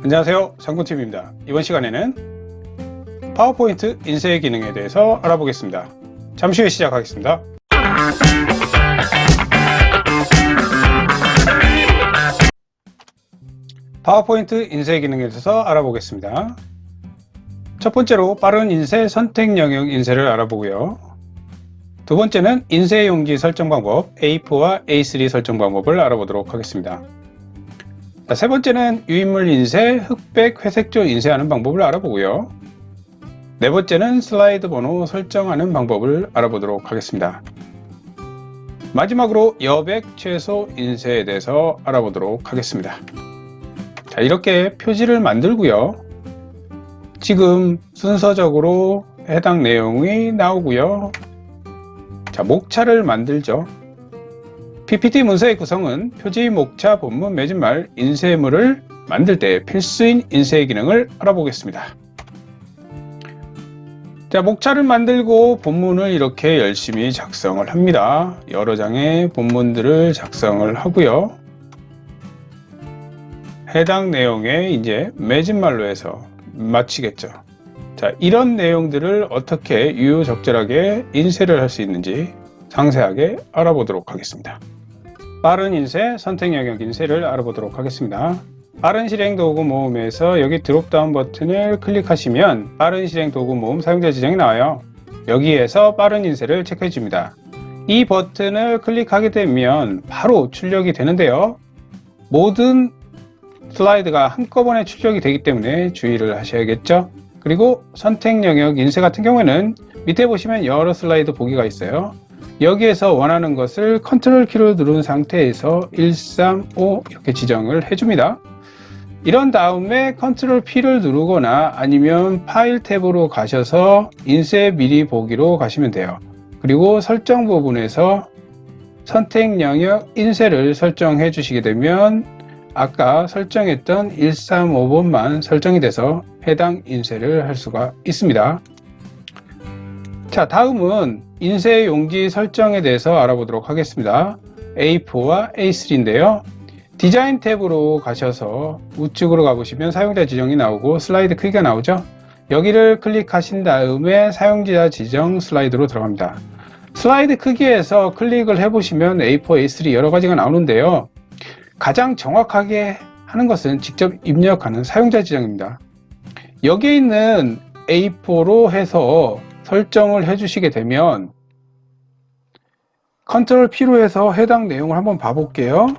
안녕하세요, 상군TV입니다. 이번 시간에는 파워포인트 인쇄 기능에 대해서 알아보겠습니다. 잠시 후에 시작하겠습니다. 파워포인트 인쇄 기능에 대해서 알아보겠습니다. 첫 번째로 빠른 인쇄 선택 영역 인쇄를 알아보고요. 두 번째는 인쇄 용지 설정 방법 A4와 A3 설정 방법을 알아보도록 하겠습니다. 세 번째는 유인물 인쇄, 흑백, 회색조 인쇄하는 방법을 알아보고요. 네 번째는 슬라이드 번호 설정하는 방법을 알아보도록 하겠습니다. 마지막으로 여백 최소 인쇄에 대해서 알아보도록 하겠습니다. 자, 이렇게 표지를 만들고요. 지금 순서적으로 해당 내용이 나오고요. 자, 목차를 만들죠. PPT 문서의 구성은 표지, 목차, 본문, 매진말, 인쇄물을 만들 때 필수인 인쇄 기능을 알아보겠습니다. 자, 목차를 만들고 본문을 이렇게 열심히 작성을 합니다. 여러 장의 본문들을 작성을 하고요. 해당 내용에 이제 매진말로 해서 마치겠죠. 자, 이런 내용들을 어떻게 유효적절하게 인쇄를 할 수 있는지 상세하게 알아보도록 하겠습니다. 빠른 인쇄, 선택 영역 인쇄를 알아보도록 하겠습니다. 빠른 실행 도구 모음에서 여기 드롭다운 버튼을 클릭하시면 빠른 실행 도구 모음 사용자 지정이 나와요. 여기에서 빠른 인쇄를 체크해 줍니다. 이 버튼을 클릭하게 되면 바로 출력이 되는데요. 모든 슬라이드가 한꺼번에 출력이 되기 때문에 주의를 하셔야겠죠. 그리고 선택 영역 인쇄 같은 경우에는 밑에 보시면 여러 슬라이드 보기가 있어요. 여기에서 원하는 것을 컨트롤 키를 누른 상태에서 1, 3, 5 이렇게 지정을 해줍니다. 이런 다음에 컨트롤 P를 누르거나 아니면 파일 탭으로 가셔서 인쇄 미리 보기로 가시면 돼요. 그리고 설정 부분에서 선택 영역 인쇄를 설정해 주시게 되면 아까 설정했던 135번만 설정이 돼서 해당 인쇄를 할 수가 있습니다. 자, 다음은 인쇄 용지 설정에 대해서 알아보도록 하겠습니다. A4와 A3인데요. 디자인 탭으로 가셔서 우측으로 가보시면 사용자 지정이 나오고 슬라이드 크기가 나오죠. 여기를 클릭하신 다음에 사용자 지정 슬라이드로 들어갑니다. 슬라이드 크기에서 클릭을 해보시면 A4, A3 여러 가지가 나오는데요. 가장 정확하게 하는 것은 직접 입력하는 사용자 지정입니다. 여기에 있는 A4로 해서 설정을 해주시게 되면 컨트롤 P로 해서 해당 내용을 한번 봐볼게요.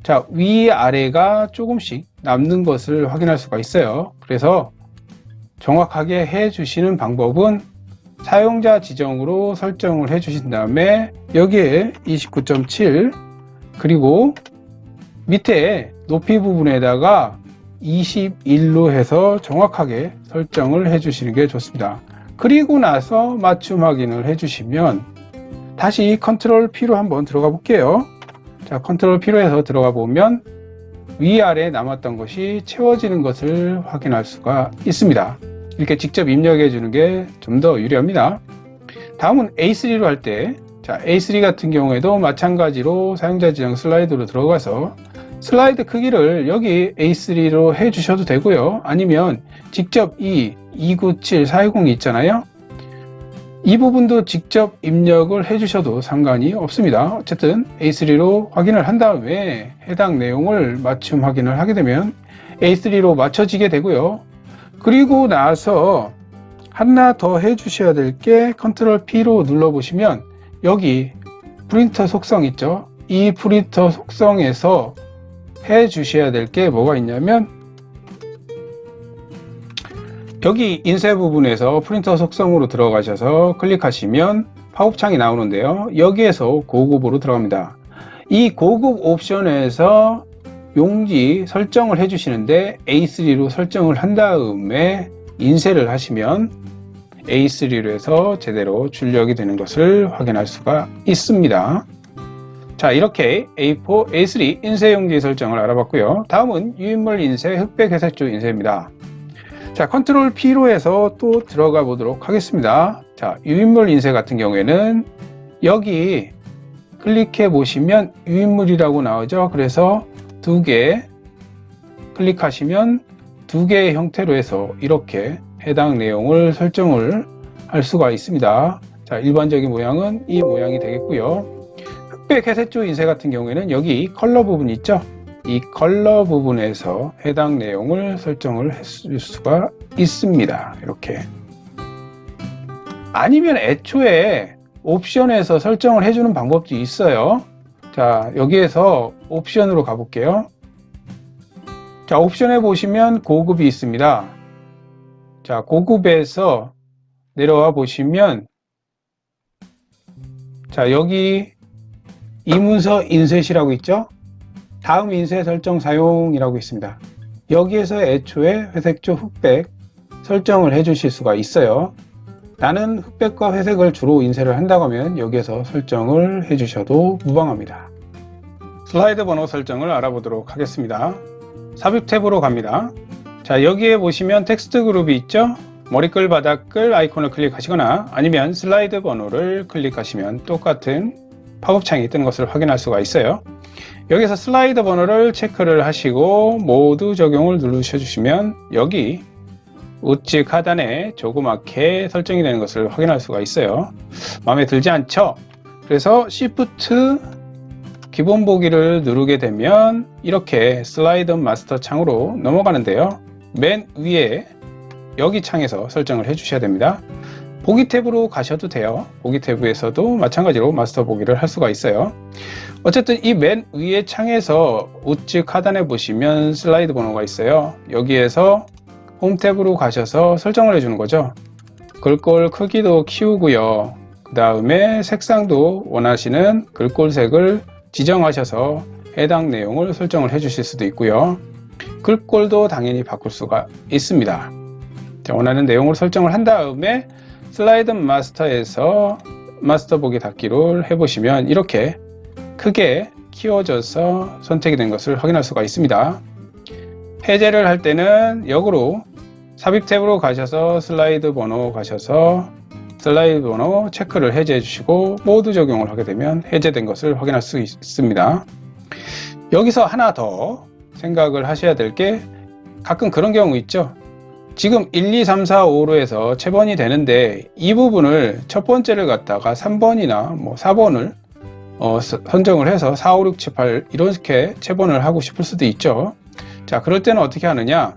자, 위아래가 조금씩 남는 것을 확인할 수가 있어요. 그래서 정확하게 해주시는 방법은 사용자 지정으로 설정을 해주신 다음에 여기에 29.7 그리고 밑에 높이 부분에다가 21로 해서 정확하게 설정을 해주시는 게 좋습니다. 그리고 나서 맞춤 확인을 해주시면 다시 컨트롤 P로 한번 들어가 볼게요. 자, 컨트롤 P로 해서 들어가 보면 위아래 남았던 것이 채워지는 것을 확인할 수가 있습니다. 이렇게 직접 입력해 주는 게 좀 더 유리합니다. 다음은 A3로 할 때, 자, A3 같은 경우에도 마찬가지로 사용자 지정 슬라이드로 들어가서 슬라이드 크기를 여기 A3로 해 주셔도 되고요. 아니면 직접 이 297, 420 있잖아요. 이 부분도 직접 입력을 해 주셔도 상관이 없습니다. 어쨌든 A3로 확인을 한 다음에 해당 내용을 맞춤 확인을 하게 되면 A3로 맞춰지게 되고요. 그리고 나서 하나 더 해 주셔야 될 게 컨트롤 P로 눌러 보시면 여기 프린터 속성 있죠. 이 프린터 속성에서 해 주셔야 될 게 뭐가 있냐면 여기 인쇄 부분에서 프린터 속성으로 들어가셔서 클릭하시면 팝업창이 나오는데요. 여기에서 고급으로 들어갑니다. 이 고급 옵션에서 용지 설정을 해 주시는데 A3로 설정을 한 다음에 인쇄를 하시면 A3로 해서 제대로 출력이 되는 것을 확인할 수가 있습니다. 자, 이렇게 A4, A3 인쇄 용지 설정을 알아봤고요. 다음은 유인물 인쇄, 흑백, 회색조 인쇄입니다. 자, 컨트롤 P로 해서 또 들어가 보도록 하겠습니다. 자, 유인물 인쇄 같은 경우에는 여기 클릭해 보시면 유인물이라고 나오죠. 그래서 두 개 클릭하시면 두 개의 형태로 해서 이렇게 해당 내용을 설정을 할 수가 있습니다. 자, 일반적인 모양은 이 모양이 되겠고요. 흑백 회색조 인쇄 같은 경우에는 여기 컬러 부분 있죠? 이 컬러 부분에서 해당 내용을 설정을 해줄 수가 있습니다. 이렇게. 아니면 애초에 옵션에서 설정을 해주는 방법도 있어요. 자, 여기에서 옵션으로 가볼게요. 자, 옵션에 보시면 고급이 있습니다. 자, 고급에서 내려와 보시면 자, 여기 이문서 인쇄시라고 있죠? 다음 인쇄 설정 사용이라고 있습니다. 여기에서 애초에 회색조 흑백 설정을 해 주실 수가 있어요. 나는 흑백과 회색을 주로 인쇄를 한다고 하면 여기에서 설정을 해 주셔도 무방합니다. 슬라이드 번호 설정을 알아보도록 하겠습니다. 삽입 탭으로 갑니다. 자, 여기에 보시면 텍스트 그룹이 있죠? 머리글 바닥글 아이콘을 클릭하시거나 아니면 슬라이드 번호를 클릭하시면 똑같은 팝업 창이 뜨는 것을 확인할 수가 있어요. 여기서 슬라이드 번호를 체크를 하시고 모두 적용을 누르셔 주시면 여기 우측 하단에 조그맣게 설정이 되는 것을 확인할 수가 있어요. 마음에 들지 않죠? 그래서 Shift 기본 보기를 누르게 되면 이렇게 슬라이드 마스터 창으로 넘어가는데요. 맨 위에 여기 창에서 설정을 해 주셔야 됩니다. 보기 탭으로 가셔도 돼요. 보기 탭에서도 마찬가지로 마스터 보기를 할 수가 있어요. 어쨌든 이 맨 위에 창에서 우측 하단에 보시면 슬라이드 번호가 있어요. 여기에서 홈 탭으로 가셔서 설정을 해주는 거죠. 글꼴 크기도 키우고요. 그 다음에 색상도 원하시는 글꼴색을 지정하셔서 해당 내용을 설정을 해 주실 수도 있고요. 글꼴도 당연히 바꿀 수가 있습니다. 자, 원하는 내용을 설정을 한 다음에 슬라이드 마스터에서 마스터 보기 닫기를 해보시면 이렇게 크게 키워져서 선택이 된 것을 확인할 수가 있습니다. 해제를 할 때는 역으로 삽입 탭으로 가셔서 슬라이드 번호 가셔서 슬라이드 번호 체크를 해제해 주시고 모두 적용을 하게 되면 해제된 것을 확인할 수 있습니다. 여기서 하나 더 생각을 하셔야 될 게 가끔 그런 경우 있죠. 지금 1, 2, 3, 4, 5로 해서 체번이 되는데 이 부분을 첫 번째를 갖다가 3번이나 뭐 4번을 선정을 해서 4, 5, 6, 7, 8 이렇게 체번을 하고 싶을 수도 있죠. 자, 그럴 때는 어떻게 하느냐?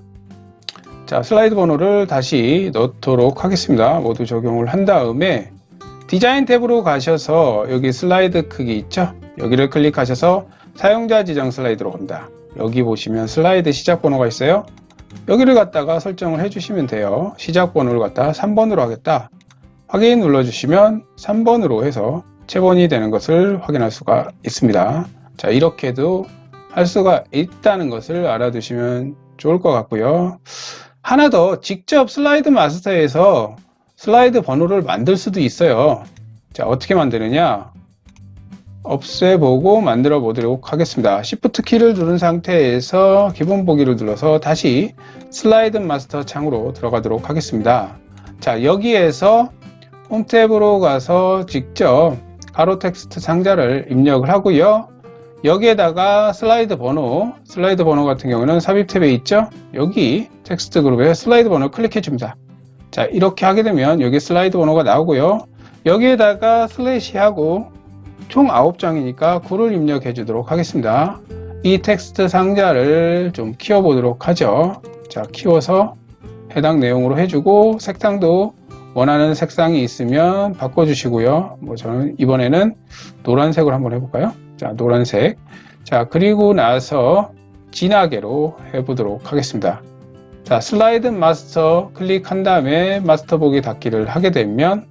자, 슬라이드 번호를 다시 넣도록 하겠습니다. 모두 적용을 한 다음에 디자인 탭으로 가셔서 여기 슬라이드 크기 있죠? 여기를 클릭하셔서 사용자 지정 슬라이드로 갑니다. 여기 보시면 슬라이드 시작 번호가 있어요. 여기를 갖다가 설정을 해주시면 돼요. 시작 번호를 갖다가 3번으로 하겠다. 확인 눌러주시면 3번으로 해서 체번이 되는 것을 확인할 수가 있습니다. 자, 이렇게도 할 수가 있다는 것을 알아두시면 좋을 것 같고요. 하나 더 직접 슬라이드 마스터에서 슬라이드 번호를 만들 수도 있어요. 자, 어떻게 만드느냐? 없애보고 만들어 보도록 하겠습니다. Shift 키를 누른 상태에서 기본 보기를 눌러서 다시 슬라이드 마스터 창으로 들어가도록 하겠습니다. 자, 여기에서 홈 탭으로 가서 직접 가로 텍스트 상자를 입력을 하고요. 여기에다가 슬라이드 번호 같은 경우는 삽입 탭에 있죠? 여기 텍스트 그룹에 슬라이드 번호를 클릭해 줍니다. 자, 이렇게 하게 되면 여기 슬라이드 번호가 나오고요. 여기에다가 슬래시하고 총 9장이니까 9를 입력해 주도록 하겠습니다. 이 텍스트 상자를 좀 키워 보도록 하죠. 자, 키워서 해당 내용으로 해주고 색상도 원하는 색상이 있으면 바꿔주시고요. 뭐 저는 이번에는 노란색으로 한번 해볼까요? 자, 노란색. 자, 그리고 나서 진하게로 해보도록 하겠습니다. 자, 슬라이드 마스터 클릭한 다음에 마스터 보기 닫기를 하게 되면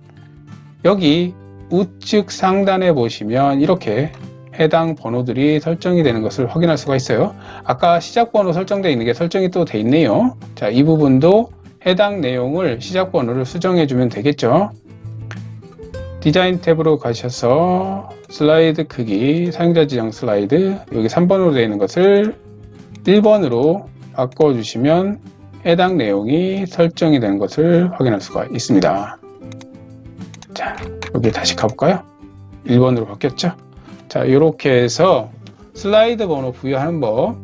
여기 우측 상단에 보시면 이렇게 해당 번호들이 설정이 되는 것을 확인할 수가 있어요. 아까 시작 번호 설정되어 있는 게 설정이 또 돼 있네요. 자, 이 부분도 해당 내용을 시작 번호를 수정해 주면 되겠죠. 디자인 탭으로 가셔서 슬라이드 크기 사용자 지정 슬라이드 여기 3번으로 되어 있는 것을 1번으로 바꿔 주시면 해당 내용이 설정이 되는 것을 확인할 수가 있습니다. 자, 여기 다시 가볼까요? 1번으로 바뀌었죠? 자, 이렇게 해서 슬라이드 번호 부여하는 법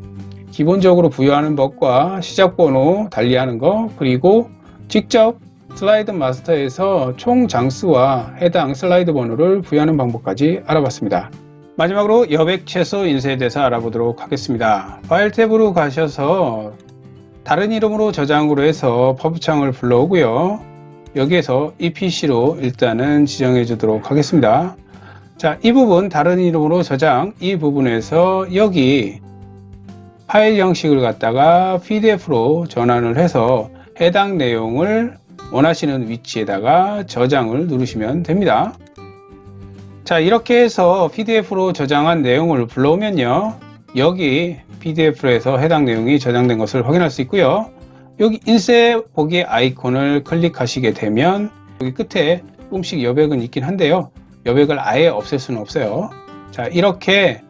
기본적으로 부여하는 법과 시작 번호 달리하는 거, 그리고 직접 슬라이드 마스터에서 총 장수와 해당 슬라이드 번호를 부여하는 방법까지 알아봤습니다. 마지막으로 여백 최소 인쇄에 대해서 알아보도록 하겠습니다. 파일 탭으로 가셔서 다른 이름으로 저장으로 해서 퍼브창을 불러오고요. 여기에서 EPC로 일단은 지정해 주도록 하겠습니다. 자, 이 부분 다른 이름으로 저장, 이 부분에서 여기 파일 형식을 갖다가 PDF로 전환을 해서 해당 내용을 원하시는 위치에다가 저장을 누르시면 됩니다. 자, 이렇게 해서 PDF로 저장한 내용을 불러오면요, 여기 PDF에서 해당 내용이 저장된 것을 확인할 수 있고요. 여기 인쇄 보기 아이콘을 클릭하시게 되면 여기 끝에 조금씩 여백은 있긴 한데요, 여백을 아예 없앨 수는 없어요. 자, 이렇게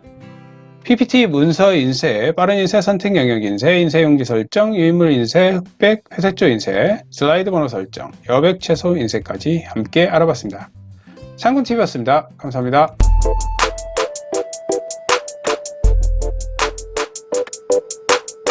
PPT 문서 인쇄, 빠른 인쇄, 선택 영역 인쇄, 인쇄 용지 설정, 유인물 인쇄, 흑백, 회색조 인쇄, 슬라이드 번호 설정, 여백 최소 인쇄까지 함께 알아봤습니다. 상군TV였습니다. 감사합니다.